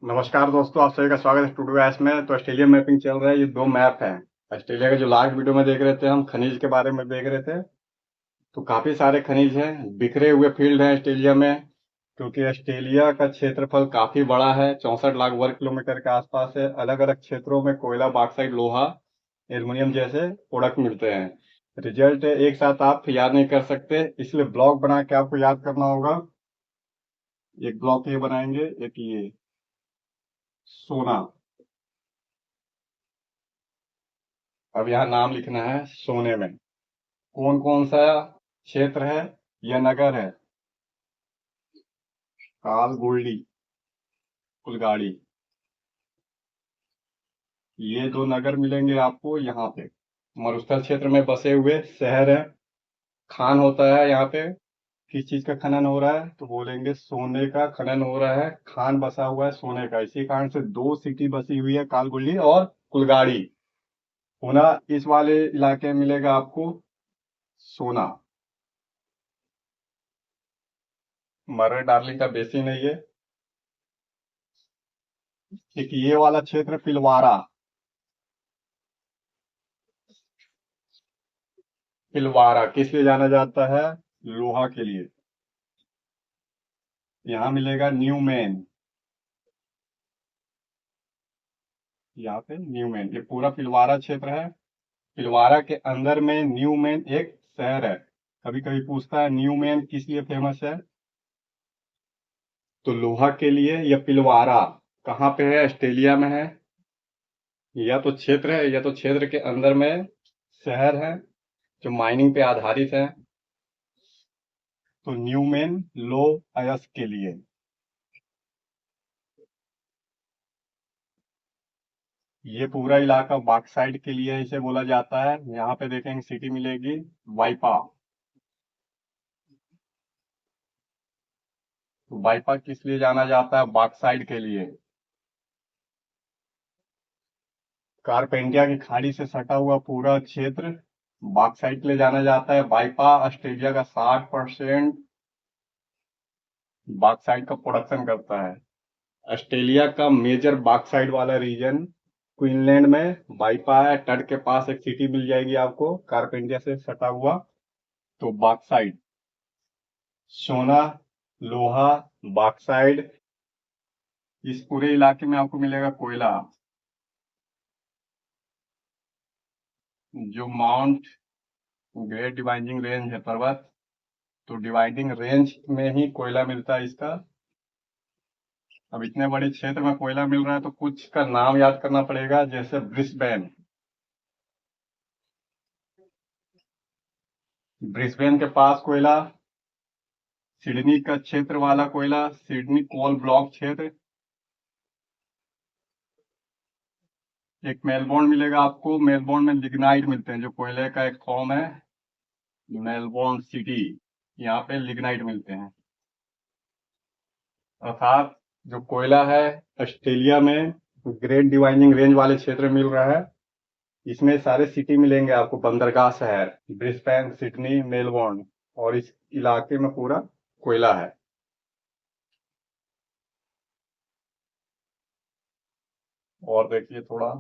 नमस्कार दोस्तों, आप सभी का स्वागत है स्टूडियो एस में। तो ऑस्ट्रेलिया मैपिंग चल रहा है। ये दो मैप हैं ऑस्ट्रेलिया का। जो लास्ट वीडियो में देख रहे थे, हम खनिज के बारे में देख रहे थे। तो काफी सारे खनिज हैं, बिखरे हुए फील्ड हैं ऑस्ट्रेलिया में। क्योंकि ऑस्ट्रेलिया का क्षेत्रफल काफी बड़ा है, 64 लाख वर्ग किलोमीटर के आसपास है। अलग अलग क्षेत्रों में कोयला, बॉक्साइट, लोहा, एल्युमिनियम जैसे प्रोडक्ट मिलते हैं। रिजल्ट एक साथ आप याद नहीं कर सकते, इसलिए ब्लॉक बना के आपको याद करना होगा। एक ब्लॉक ये बनाएंगे, एक ये सोना। अब यहाँ नाम लिखना है सोने में। कौन कौन सा क्षेत्र है या नगर है? कालगुल्डी, कुलगाड़ी। ये दो नगर मिलेंगे आपको यहाँ पे। मरुस्थल क्षेत्र में बसे हुए शहर है। खान होता है यहाँ पे। किस चीज का खनन हो रहा है? तो बोलेंगे सोने का खनन हो रहा है। खान बसा हुआ है सोने का, इसी कारण से दो सिटी बसी हुई है, कालगुल्डी और कुलगाड़ी। पुनः इस वाले इलाके में मिलेगा आपको सोना। मर्रे डार्लिंग का बेसिन है ये। एक ये वाला क्षेत्र पिलवारा। पिलवारा किस लिए जाना जाता है? लोहा के लिए। यहाँ मिलेगा न्यूमेन। यहाँ पे न्यूमेन, ये पूरा पिलवारा क्षेत्र है। पिलवारा के अंदर में न्यूमेन एक शहर है। कभी कभी पूछता है न्यूमेन किस लिए फेमस है? तो लोहा के लिए। या पिलवारा कहाँ पे है? ऑस्ट्रेलिया में है। या तो क्षेत्र है, या तो क्षेत्र के अंदर में शहर है जो माइनिंग पे आधारित है। तो न्यूमेन लो अयस्क के लिए। ये पूरा इलाका बॉक्साइट के लिए इसे बोला जाता है। यहाँ पे देखेंगे सिटी मिलेगी वाइपा। तो वाइपा किस लिए जाना जाता है? बॉक्साइट के लिए। कारपेंटिया की खाड़ी से सटा हुआ पूरा क्षेत्र बॉक्साइट के लिए जाना जाता है। वाइपा ऑस्ट्रेलिया का 60% बॉक्साइट का प्रोडक्शन करता है। ऑस्ट्रेलिया का मेजर बॉक्साइट वाला रीजन क्वीनलैंड में वाइपा है। तट के पास एक सिटी मिल जाएगी आपको, कारपेंटिया से सटा हुआ। तो बॉक्साइट, सोना, लोहा, बॉक्साइट। इस पूरे इलाके में आपको मिलेगा कोयला। जो माउंट ग्रेट डिवाइनिंग रेंज है पर्वत, तो डिवाइडिंग रेंज में ही कोयला मिलता है इसका। अब इतने बड़े क्षेत्र में कोयला मिल रहा है तो कुछ का नाम याद करना पड़ेगा, जैसे ब्रिस्बेन। ब्रिस्बेन के पास कोयला। सिडनी का क्षेत्र वाला कोयला, सिडनी कोल ब्लॉक क्षेत्र। एक मेलबोर्न मिलेगा आपको। मेलबोर्न में लिग्नाइट मिलते हैं, जो कोयले का एक फॉर्म है। मेलबोर्न सिटी, यहाँ पे लिग्नाइट मिलते हैं। अर्थात जो कोयला है ऑस्ट्रेलिया में ग्रेट डिवाइनिंग रेंज वाले क्षेत्र में मिल रहा है। इसमें सारे सिटी मिलेंगे आपको, बंदरगाह शहर ब्रिस्बेन, सिडनी, मेलबोर्न। और इस इलाके में पूरा कोयला है। और देखिए थोड़ा,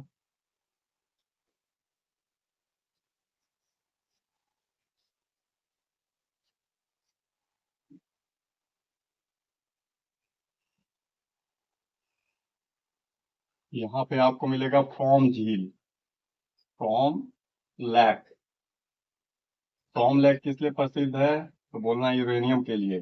यहाँ पे आपको मिलेगा फ्रॉम झील, फ्रॉम लैक। फ्रॉम लैक किस लिए प्रसिद्ध है? तो बोलना यूरेनियम के लिए।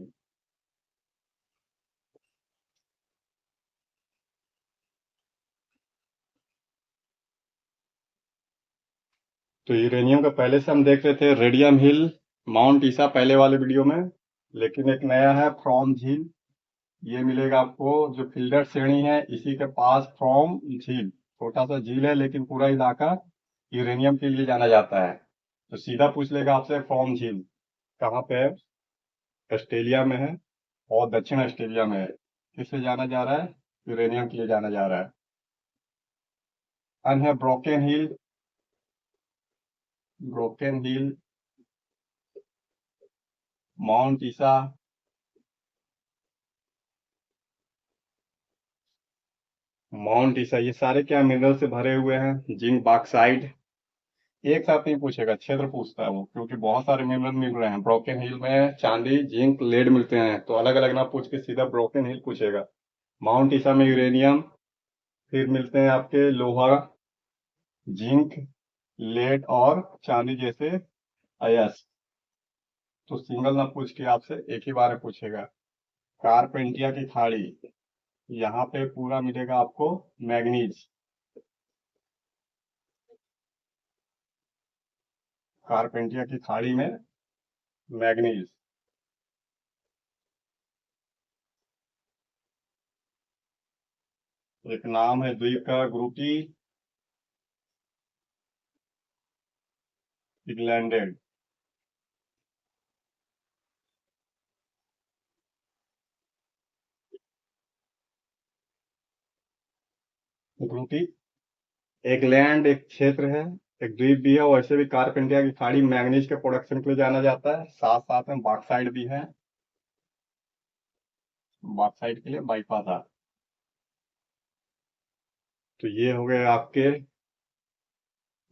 तो यूरेनियम का पहले से हम देख रहे थे रेडियम हिल, माउंट ईसा पहले वाले वीडियो में। लेकिन एक नया है फ्रॉम झील। ये मिलेगा आपको, जो फिल्डर श्रेणी है इसी के पास फ्रॉम झील। छोटा सा झील है लेकिन पूरा इलाका यूरेनियम के लिए जाना जाता है। तो सीधा पूछ लेगा आपसे फ्रॉम झील कहाँ पे है? ऑस्ट्रेलिया में है, और दक्षिण ऑस्ट्रेलिया में है। किससे जाना जा रहा है? यूरेनियम के लिए जाना जा रहा है। अन है ब्रोकन हिल। ब्रोकन हिल, माउंट ईसा, माउंट ईसा, ये सारे क्या मिनरल से भरे हुए हैं, जिंक, बॉक्साइट। एक साथ नहीं पूछेगा, क्षेत्र पूछता है वो, क्योंकि बहुत सारे मिनरल मिल रहे हैं। ब्रोकन हिल में चांदी, जिंक, लेड मिलते हैं, तो अलग अलग ना पूछ के सीधा ब्रोकन हिल पूछेगा। माउंट ईसा में यूरेनियम, फिर मिलते हैं आपके लोहा, जिंक, लेड और चांदी जैसे अयस्क। तो सिंगल ना पूछ के आपसे एक ही बार में पूछेगा। कारपेंटिया की खाड़ी, यहाँ पे पूरा मिलेगा आपको मैग्नीज। कारपेंटिया की खाड़ी में मैग्नीज। एक नाम है द्वीप का, ग्रुटी इग्लैंडेड। ग्रुटी एक लैंड, एक क्षेत्र है, एक द्वीप भी है। वैसे भी कारपेंटिया की खाड़ी मैंगनीज के प्रोडक्शन के लिए जाना जाता है, साथ साथ में बॉक्साइट भी है। बॉक्साइट के लिए बाईपास है। तो ये हो गए आपके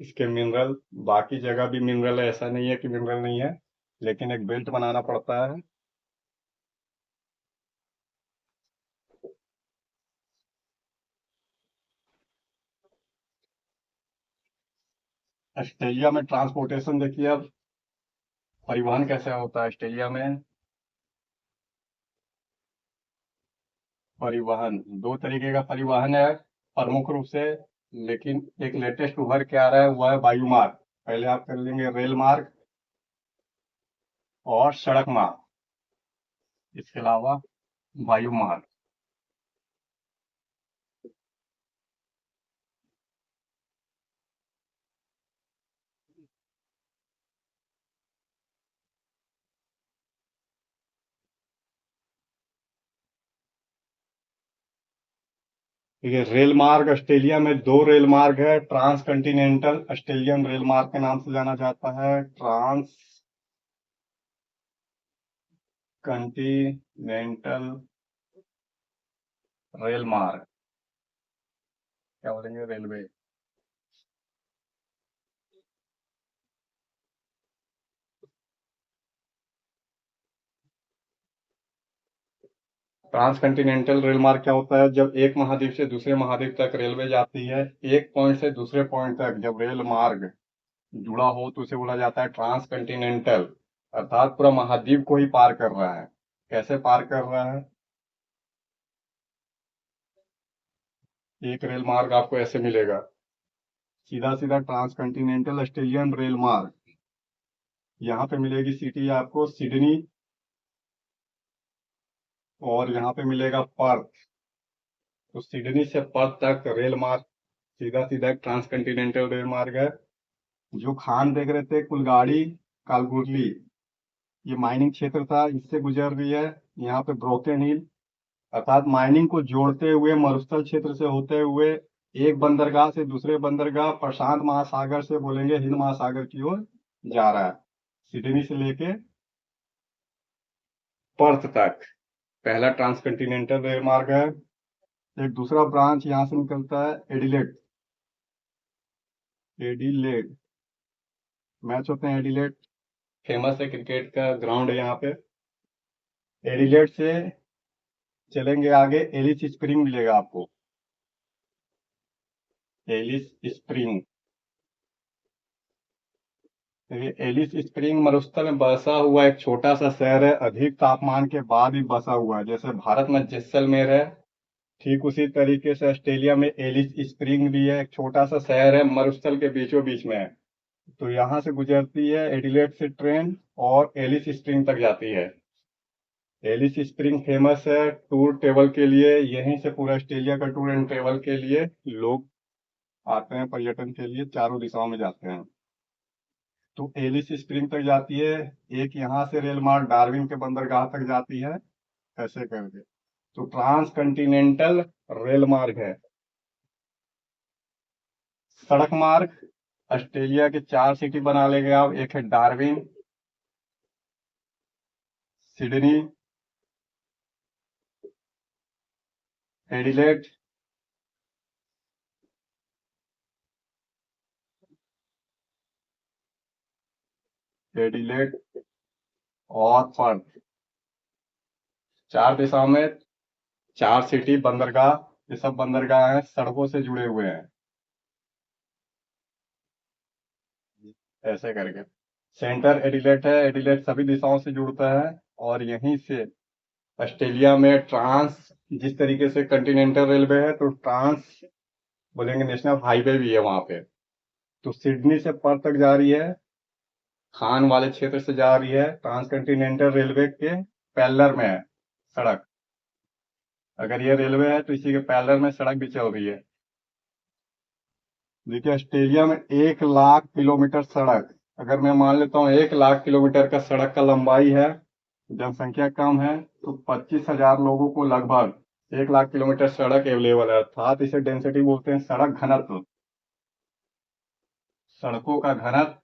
इसके मिनरल। बाकी जगह भी मिनरल है, ऐसा नहीं है कि मिनरल नहीं है, लेकिन एक बेल्ट बनाना पड़ता है। ऑस्ट्रेलिया में ट्रांसपोर्टेशन देखिए अब, परिवहन कैसे होता है ऑस्ट्रेलिया में। परिवहन दो तरीके का परिवहन है प्रमुख रूप से, लेकिन एक लेटेस्ट उभर के आ रहा है, वह है वायु मार्ग। पहले आप कर लेंगे रेल मार्ग और सड़क मार्ग, इसके अलावा वायु मार्ग। ये रेल मार्ग, ऑस्ट्रेलिया में दो रेल मार्ग है। ट्रांस कंटिनेंटल ऑस्ट्रेलियन रेल मार्ग के नाम से जाना जाता है। ट्रांस कंटिनेंटल रेल मार्ग, क्या बोलेंगे, रेलवे। ट्रांस कंटिनेंटल रेल मार्ग क्या होता है, जब एक महाद्वीप से दूसरे महाद्वीप तक रेलवे जाती है, एक पॉइंट से दूसरे पॉइंट तक जब रेल मार्ग जुड़ा हो तो उसे बोला जाता है ट्रांस कंटिनेंटल। अर्थात पूरा महाद्वीप को ही पार कर रहा है। कैसे पार कर रहा है, एक रेल मार्ग आपको ऐसे मिलेगा, सीधा सीधा ट्रांस कंटिनेंटल ऑस्ट्रेलियन रेल मार्ग। यहाँ पे मिलेगी सिटी आपको सिडनी, और यहाँ पे मिलेगा पर्थ। तो सिडनी से पर्थ तक रेल मार्ग सीधा सीधा एक ट्रांस कंटिनेंटल रेल मार्ग है। जो खान देख रहे थे कुलगाड़ी, कालगुरली, ये माइनिंग क्षेत्र था, इससे गुजर रही है। यहाँ पे ब्रोकन हिल, अर्थात माइनिंग को जोड़ते हुए मरुस्थल क्षेत्र से होते हुए एक बंदरगाह से दूसरे बंदरगाह प्रशांत महासागर से बोलेंगे हिंद महासागर की ओर जा रहा है। सिडनी से लेके पर्थ तक पहला ट्रांस कंटिनेंटल रेल मार्ग है। एक दूसरा ब्रांच यहाँ से निकलता है एडिलेड। एडिलेड मैच होते हैं, एडिलेड फेमस है, क्रिकेट का ग्राउंड है यहाँ पे। एडिलेड से चलेंगे आगे, एलिस स्प्रिंग मिलेगा आपको। एलिस स्प्रिंग, ये एलिस स्प्रिंग मरुस्थल में बसा हुआ एक छोटा सा शहर है, अधिक तापमान के बाद भी बसा हुआ है। जैसे भारत में जैसलमेर है, ठीक उसी तरीके से ऑस्ट्रेलिया में एलिस स्प्रिंग भी है, एक छोटा सा शहर है, मरुस्थल के बीचों बीच में है। तो यहाँ से गुजरती है एडिलेड से ट्रेन और एलिस स्प्रिंग तक जाती है। एलिस स्प्रिंग फेमस है टूर ट्रेवल के लिए, यहीं से पूरा ऑस्ट्रेलिया का टूर एंड ट्रेवल के लिए लोग आते हैं, पर्यटन के लिए चारों दिशाओं में जाते हैं। तो एलिस स्प्रिंग तक जाती है। एक यहाँ से रेल मार्ग डार्विन के बंदरगाह तक जाती है, ऐसे करके। तो ट्रांस कंटिनेंटल रेल मार्ग है। सड़क मार्ग, ऑस्ट्रेलिया के चार सिटी बना लेंगे आप, एक है डार्विन, सिडनी, एडिलेड एडिलेड और पर्थ, 4 दिशाओं में 4 सिटी बंदरगाह, ये सब बंदरगाह हैं, सड़कों से जुड़े हुए हैं ऐसे करके। सेंटर एडिलेड है, एडिलेड सभी दिशाओं से जुड़ता है, और यहीं से ऑस्ट्रेलिया में ट्रांस, जिस तरीके से कंटिनेंटल रेलवे है तो ट्रांस बोलेंगे, नेशनल हाईवे भी है वहां पे। तो सिडनी से पर्थ तक जा रही है, खान वाले क्षेत्र से जा रही है, ट्रांस कंटिनेंटल रेलवे के पैरेलल में है सड़क। अगर ये रेलवे है तो इसी के पैरेलल में सड़क भी चल रही है। देखिए, ऑस्ट्रेलिया में 1 लाख किलोमीटर सड़क, अगर मैं मान लेता हूँ 1 लाख किलोमीटर का सड़क का लंबाई है, जनसंख्या कम है, तो 25,000 लोगों को लगभग 1 लाख किलोमीटर सड़क अवेलेबल है, अर्थात इसे डेंसिटी बोलते हैं, सड़क घनत्व। सड़कों का घनत्व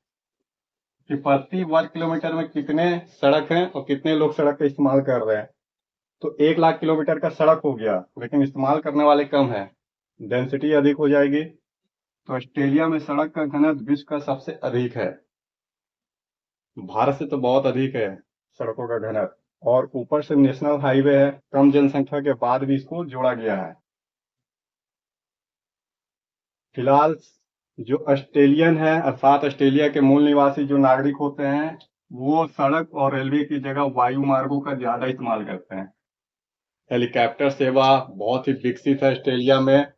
कि प्रति वर्ग किलोमीटर में कितने सड़क हैं और कितने लोग सड़क का इस्तेमाल कर रहे हैं। तो 1 लाख किलोमीटर का सड़क हो गया, लेकिन इस्तेमाल करने वाले कम है, डेंसिटी अधिक हो जाएगी। तो ऑस्ट्रेलिया में सड़क का घनत्व विश्व का सबसे अधिक है, भारत से तो बहुत अधिक है सड़कों का घनत्व, और ऊपर से नेशनल हाईवे है, कम जनसंख्या के बाद भी इसको जोड़ा गया है। फिलहाल जो ऑस्ट्रेलियन है, अर्थात ऑस्ट्रेलिया के मूल निवासी जो नागरिक होते हैं, वो सड़क और रेलवे की जगह वायु मार्गों का ज्यादा इस्तेमाल करते हैं। हेलीकॉप्टर सेवा बहुत ही विकसित है ऑस्ट्रेलिया में।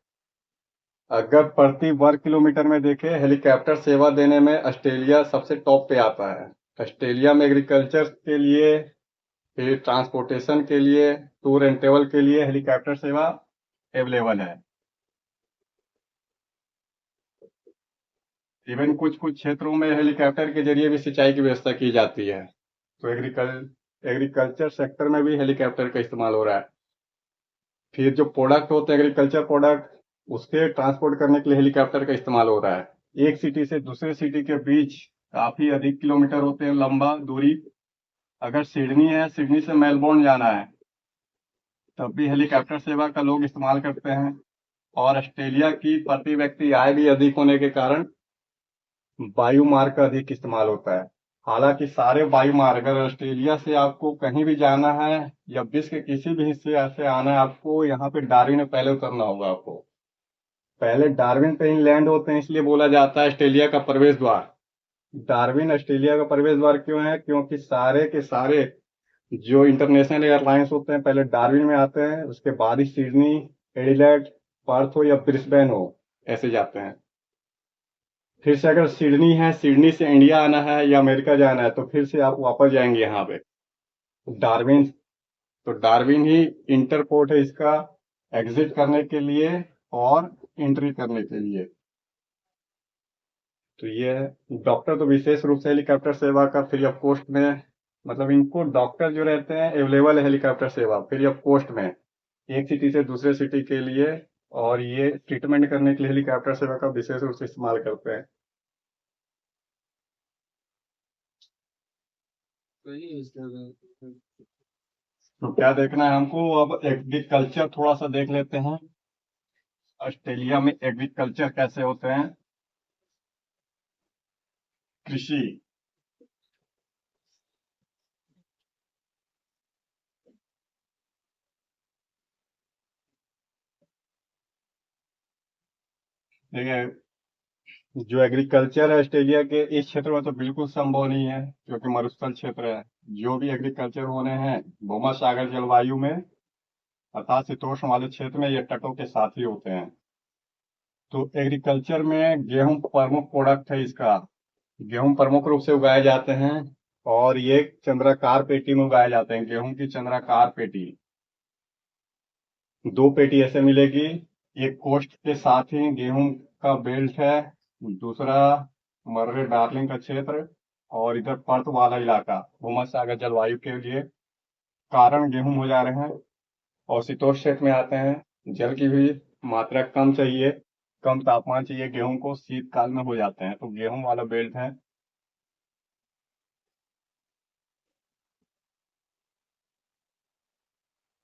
अगर प्रति वर्ग किलोमीटर में देखें, हेलीकॉप्टर सेवा देने में ऑस्ट्रेलिया सबसे टॉप पे आता है। ऑस्ट्रेलिया में एग्रीकल्चर के लिए, फिर ट्रांसपोर्टेशन के लिए, टूर एंड ट्रेवल के लिए हेलीकॉप्टर सेवा अवेलेबल है। इवन कुछ कुछ क्षेत्रों में हेलीकॉप्टर के जरिए भी सिंचाई की व्यवस्था की जाती है। तो एग्रीकल्चर सेक्टर में भी हेलीकॉप्टर का इस्तेमाल हो रहा है। फिर जो प्रोडक्ट होते हैं एग्रीकल्चर प्रोडक्ट, उसके ट्रांसपोर्ट करने के लिए हेलीकॉप्टर का इस्तेमाल हो रहा है। एक सिटी से दूसरे सिटी के बीच काफी अधिक किलोमीटर होते हैं लंबा दूरी। अगर सिडनी है, सिडनी से मेलबोर्न जाना है, तब भी हेलीकॉप्टर सेवा का लोग इस्तेमाल करते हैं। और ऑस्ट्रेलिया की प्रति व्यक्ति आय भी अधिक होने के कारण वायु मार्ग का अधिक इस्तेमाल होता है। हालांकि सारे वायु मार्ग, अगर ऑस्ट्रेलिया से आपको कहीं भी जाना है या विश्व के किसी भी हिस्से से आना है, आपको यहाँ पे डार्विन में पहले उतरना होगा। आपको पहले डार्विन पे ही लैंड होते हैं, इसलिए बोला जाता है ऑस्ट्रेलिया का प्रवेश द्वार। डार्विन ऑस्ट्रेलिया का प्रवेश द्वार क्यों है? क्योंकि सारे के सारे जो इंटरनेशनल एयरलाइंस होते हैं पहले डार्विन में आते हैं, उसके बाद ही सिडनी, एडिलेड, पर्थ हो या ब्रिस्बेन हो, ऐसे जाते हैं। फिर से अगर सिडनी है, सिडनी से इंडिया आना है या अमेरिका जाना है, तो फिर से आप वापस जाएंगे यहाँ पे डार्विन। तो डार्विन ही इंटरपोर्ट है इसका, एग्जिट करने के लिए और एंट्री करने के लिए। तो ये है। डॉक्टर तो विशेष रूप से हेलीकॉप्टर सेवा का फ्री ऑफ कॉस्ट में, मतलब इनको डॉक्टर जो रहते हैं अवेलेबल है हेलीकॉप्टर सेवा फ्री ऑफ कॉस्ट में, एक सिटी से दूसरे सिटी के लिए, और ये ट्रीटमेंट करने के लिए हेलीकॉप्टर सेवा का विशेष रूप से इस्तेमाल करते हैं। तो क्या देखना है हमको? अब एग्रीकल्चर थोड़ा सा देख लेते हैं, ऑस्ट्रेलिया में एग्रीकल्चर कैसे होते हैं, कृषि। देखिए, जो एग्रीकल्चर है ऑस्ट्रेलिया के इस क्षेत्र में तो बिल्कुल संभव नहीं है, क्योंकि मरुस्थल क्षेत्र है। जो भी एग्रीकल्चर होने हैं भूमध्यसागर जलवायु में, अर्थात शीतोष्ण वाले क्षेत्र में, ये तटों के साथ ही होते हैं। तो एग्रीकल्चर में गेहूं प्रमुख प्रोडक्ट है इसका। गेहूं प्रमुख रूप से उगाए जाते हैं, और ये चंद्राकार पेटी में उगाए जाते हैं। गेहूं की चंद्राकार पेटी, 2 पेटी ऐसे मिलेगी। एक कोस्ट के साथ ही गेहूं का बेल्ट है, दूसरा मर्रे डार्लिंग का क्षेत्र, और इधर पर्थ वाला इलाका भूमध्यसागर जलवायु के लिए कारण गेहूं हो जा रहे हैं। और शीतोष्ण क्षेत्र में आते हैं, जल की भी मात्रा कम चाहिए, कम तापमान चाहिए गेहूं को, शीतकाल में हो जाते हैं, तो गेहूं वाला बेल्ट है।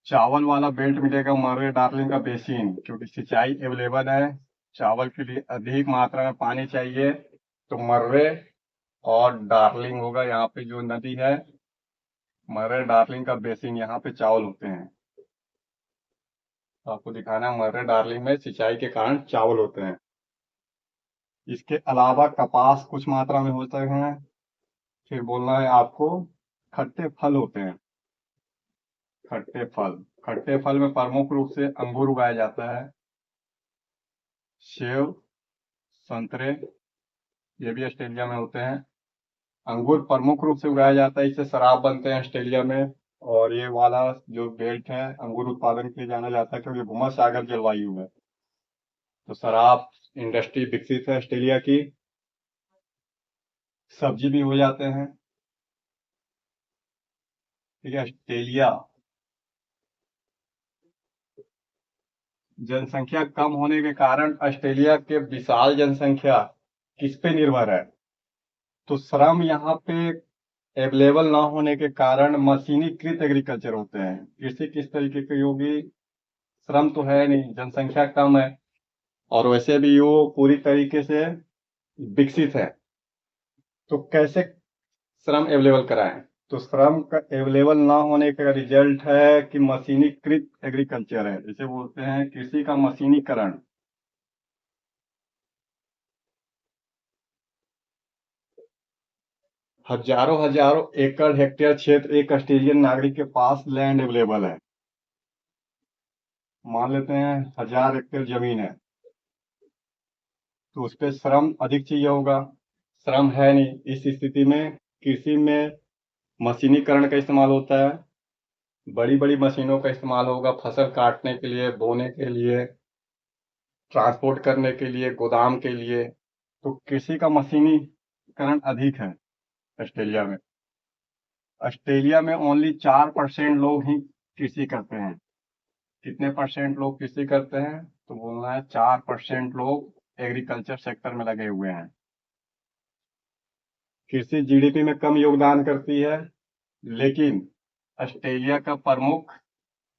चावल वाला बेल्ट मिलेगा मर्रे डार्लिंग का बेसिन, क्योंकि सिंचाई अवेलेबल है, चावल के लिए अधिक मात्रा में पानी चाहिए, तो मर्रे और डार्लिंग होगा यहाँ पे जो नदी है, मर्रे डार्लिंग का बेसिन, यहाँ पे चावल होते हैं। तो आपको दिखाना है मर्रे डार्लिंग में सिंचाई के कारण चावल होते हैं। इसके अलावा कपास कुछ मात्रा में होते हैं। फिर बोलना है आपको, खट्टे फल होते हैं। खट्टे फल, खट्टे फल में प्रमुख रूप से अंगूर उगाया जाता है, सेब, संतरे, ये भी ऑस्ट्रेलिया में होते हैं। अंगूर प्रमुख रूप से उगाया जाता है, इससे शराब बनते हैं ऑस्ट्रेलिया में। और ये वाला जो बेल्ट है अंगूर उत्पादन के लिए जाना जाता है, क्योंकि भूमध्य सागर जलवायु है। तो शराब इंडस्ट्री विकसित है ऑस्ट्रेलिया की। सब्जी भी हो जाते हैं। ठीक है। ऑस्ट्रेलिया जनसंख्या कम होने के कारण ऑस्ट्रेलिया के विशाल जनसंख्या किस पे निर्भर है? तो श्रम यहाँ पे अवेलेबल ना होने के कारण मशीनीकृत एग्रीकल्चर होते हैं। कृषि किस तरीके की होगी? श्रम तो है नहीं, जनसंख्या कम है, और वैसे भी वो पूरी तरीके से विकसित है। तो कैसे श्रम अवेलेबल कराएं? तो श्रम का अवेलेबल ना होने का रिजल्ट है कि मशीनीकृत एग्रीकल्चर है, इसे बोलते हैं कृषि का मशीनीकरण। हजारों हजारों एकड़ हेक्टेयर क्षेत्र एक ऑस्ट्रेलियन नागरिक के पास लैंड अवेलेबल है। मान लेते हैं 1000 हेक्टेयर जमीन है, तो उस पर श्रम अधिक चाहिए होगा। श्रम है नहीं, इस स्थिति में कृषि में मशीनीकरण का इस्तेमाल होता है। बड़ी बड़ी मशीनों का इस्तेमाल होगा, फसल काटने के लिए, बोने के लिए, ट्रांसपोर्ट करने के लिए, गोदाम के लिए। तो कृषि का मशीनीकरण अधिक है ऑस्ट्रेलिया में। ऑस्ट्रेलिया में ओनली 4% लोग ही कृषि करते हैं। कितने परसेंट लोग कृषि करते हैं? तो बोलना है 4% लोग एग्रीकल्चर सेक्टर में लगे हुए हैं। कृषि जीडीपी में कम योगदान करती है, लेकिन ऑस्ट्रेलिया का प्रमुख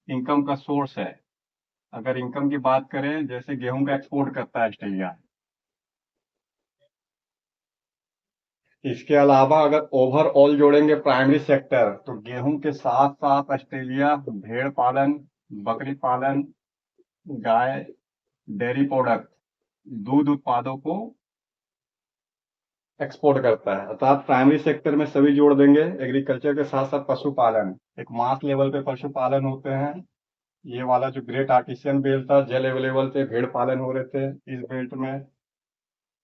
इनकम का सोर्स है। अगर इनकम की बात करें, जैसे गेहूं का एक्सपोर्ट करता है ऑस्ट्रेलिया। इसके अलावा अगर ओवरऑल जोड़ेंगे प्राइमरी सेक्टर, तो गेहूं के साथ साथ ऑस्ट्रेलिया भेड़ पालन, बकरी पालन, गाय, डेयरी प्रोडक्ट, दूध उत्पादों को एक्सपोर्ट करता है। अर्थात प्राइमरी सेक्टर में सभी जोड़ देंगे, एग्रीकल्चर के साथ साथ पशुपालन, एक मास लेवल पे पशुपालन होते हैं। ये वाला जो ग्रेट आर्टिसियन बेल्ट था, जेल अवेलेबल थे, भेड़ पालन हो रहे थे इस बेल्ट में,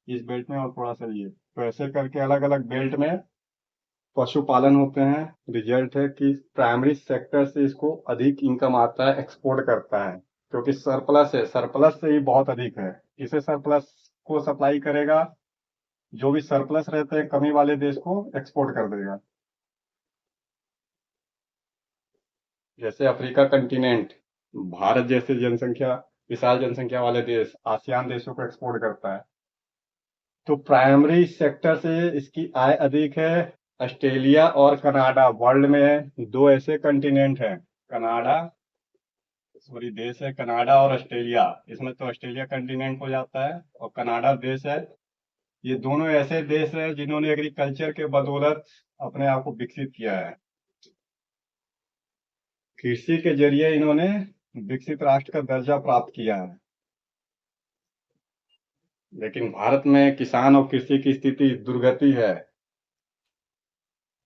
इस बेल्ट में, और थोड़ा सा ये, तो ऐसे करके अलग अलग बेल्ट में पशुपालन होते हैं। रिजल्ट है कि प्राइमरी सेक्टर से इसको अधिक इनकम आता है, एक्सपोर्ट करता है, क्योंकि सरप्लस है, सरप्लस से ही बहुत अधिक है। इसे सरप्लस को सप्लाई करेगा, जो भी सरप्लस रहते हैं कमी वाले देश को एक्सपोर्ट कर देगा। जैसे अफ्रीका कंटिनेंट भारत जैसे जनसंख्या, विशाल जनसंख्या वाले देश आसियान देशों को एक्सपोर्ट करता है। तो प्राइमरी सेक्टर से इसकी आय अधिक है। ऑस्ट्रेलिया और कनाडा वर्ल्ड में दो ऐसे कंटिनेंट हैं, कनाडा, सॉरी देश है, कनाडा और ऑस्ट्रेलिया। इसमें तो ऑस्ट्रेलिया कंटिनेंट हो जाता है और कनाडा देश है। ये दोनों ऐसे देश हैं जिन्होंने एग्रीकल्चर के बदौलत अपने आप को विकसित किया है। कृषि के जरिए इन्होंने विकसित राष्ट्र का दर्जा प्राप्त किया है। लेकिन भारत में किसान और कृषि की स्थिति दुर्गति है।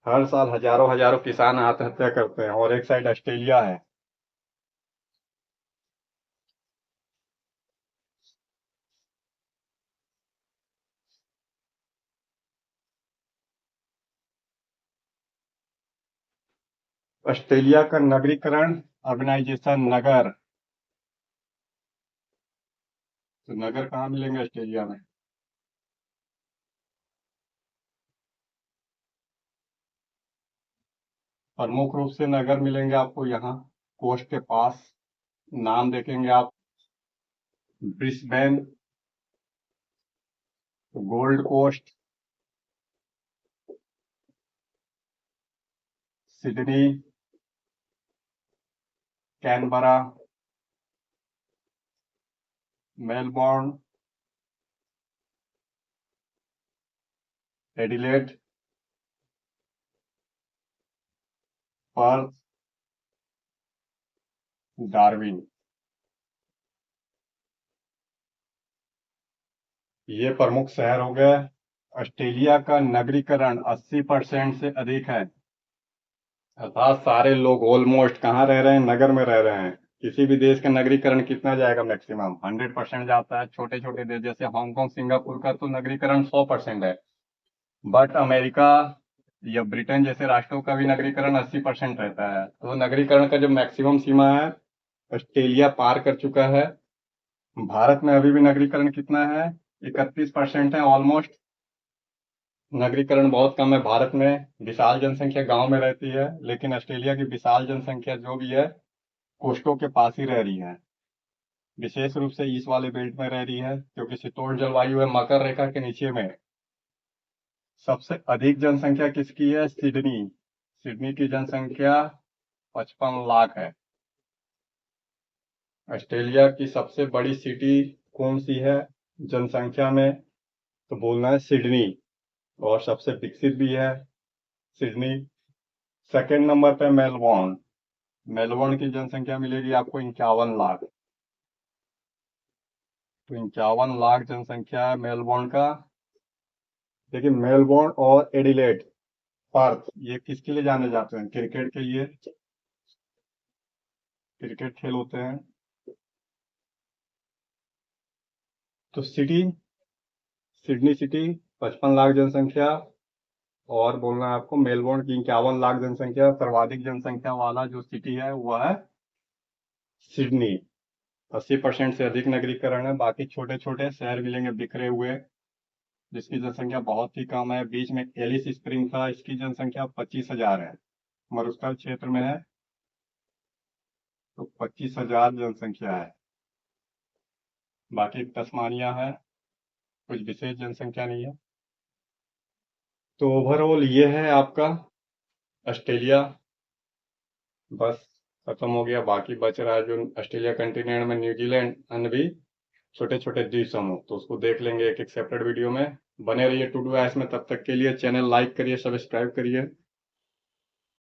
हर साल हजारों हजारों किसान आत्महत्या करते हैं, और एक साइड ऑस्ट्रेलिया है। ऑस्ट्रेलिया का नगरीकरण, अर्बनाइजेशन, नगर, तो नगर कहाँ मिलेंगे ऑस्ट्रेलिया में? प्रमुख रूप से नगर मिलेंगे आपको यहाँ कोस्ट के पास। नाम देखेंगे आप, Brisbane, Gold Coast, Sydney, Canberra, Melbourne, Adelaide, Perth, Darwin. ये प्रमुख शहर हो गए। ऑस्ट्रेलिया का नगरीकरण 80% से अधिक है, अर्थात सारे लोग ऑलमोस्ट कहाँ रह रहे हैं, नगर में रह रहे हैं। किसी भी देश का नगरीकरण कितना जाएगा, मैक्सिमम 100% जाता है। छोटे छोटे देश जैसे हांगकांग, सिंगापुर का तो नगरीकरण 100% है। बट अमेरिका या ब्रिटेन जैसे राष्ट्रों का भी नगरीकरण 80% रहता है। तो नगरीकरण का जो मैक्सिमम सीमा है, ऑस्ट्रेलिया पार कर चुका है। भारत में अभी भी नगरीकरण कितना है, 31% है ऑलमोस्ट। नगरीकरण बहुत कम है भारत में। विशाल जनसंख्या गांव में रहती है, लेकिन ऑस्ट्रेलिया की विशाल जनसंख्या जो भी है, कोस्टों के पास ही रह रही है। विशेष रूप से ईस्ट वाले बेल्ट में रह रही है, क्योंकि शीतोष्ण जलवायु है मकर रेखा के नीचे में। सबसे अधिक जनसंख्या किसकी है, सिडनी। सिडनी की जनसंख्या 55 लाख है। ऑस्ट्रेलिया की सबसे बड़ी सिटी कौन सी है जनसंख्या में, तो बोलना है सिडनी। और सबसे विकसित भी है सिडनी। सेकंड नंबर पे मेलबोर्न। मेलबोर्न की जनसंख्या मिलेगी आपको 51 लाख। तो 51 लाख जनसंख्या है मेलबोर्न का। देखिए, मेलबोर्न और एडिलेड, पर्थ, ये किसके लिए जाने जाते हैं, क्रिकेट के लिए। क्रिकेट खेल होते हैं। तो सिडनी सिटी 55 लाख जनसंख्या। और बोलना है आपको मेलबोर्न की 51 लाख जनसंख्या। सर्वाधिक जनसंख्या वाला जो सिटी है वह है सिडनी। 80% से अधिक नगरीकरण है। बाकी छोटे छोटे शहर मिलेंगे बिखरे हुए, जिसकी जनसंख्या बहुत ही कम है। बीच में एलिस स्प्रिंग था, इसकी जनसंख्या 25,000 है। मरुस्थल क्षेत्र में है, तो 25,000 जनसंख्या है। बाकी तस्मानिया है, कुछ विशेष जनसंख्या नहीं है। तो ओवरऑल ये है आपका ऑस्ट्रेलिया। बस खत्म हो गया। बाकी बच रहा है जो ऑस्ट्रेलिया कंटिनेंट में न्यूजीलैंड अन्य भी छोटे छोटे द्वीप समूह, तो उसको देख लेंगे एक एक सेपरेट वीडियो में। बने रहिए टू डू ऐस में। तब तक के लिए चैनल लाइक करिए, सब्सक्राइब करिए।